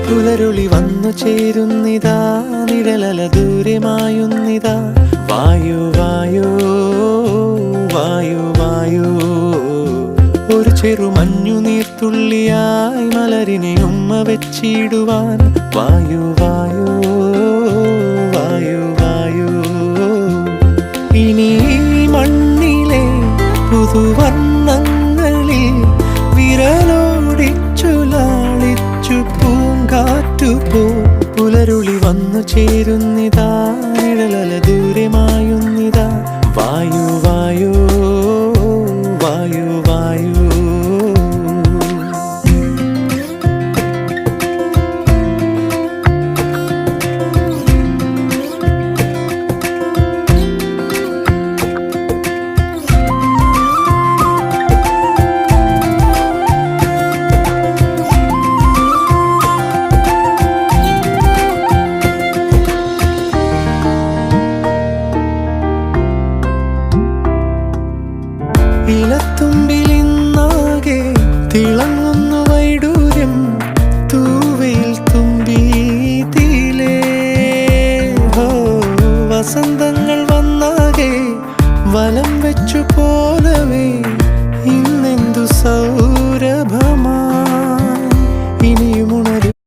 പുലരുളി വന്നു ചേരുന്നിതാ, നിഴലല ദൂരെ മായുന്നിതാ. വായു വായു വായു വായു, ഒരു ചെറു മഞ്ഞു നീർത്തുള്ളിയായി മലരിനെ ഉമ്മ വെച്ചിടുവാൻ. വായു വായു വായു വായു, ഇനി മണ്ണിലെ പുതുവർണ്ണങ്ങളിൽ വിരലോടിച്ചു ലാളിച്ചു പൂങ്കാറ്റുപോ. പുലരുളി വന്നു ചേരുന്നിതാ, നിഴലല ദൂരെ മായുന്നിതാ. വായു വായു വായു വായു. ഇലത്തുമ്പിലിന്നാകെ തിളങ്ങുന്നു വൈഡൂര്യം, തൂവയിൽ തുമ്പീതിലേ. വസന്തങ്ങൾ വന്നാകെ വലം വെച്ചു പോലവേ ഇന്നെന്തു സൗരഭമാ.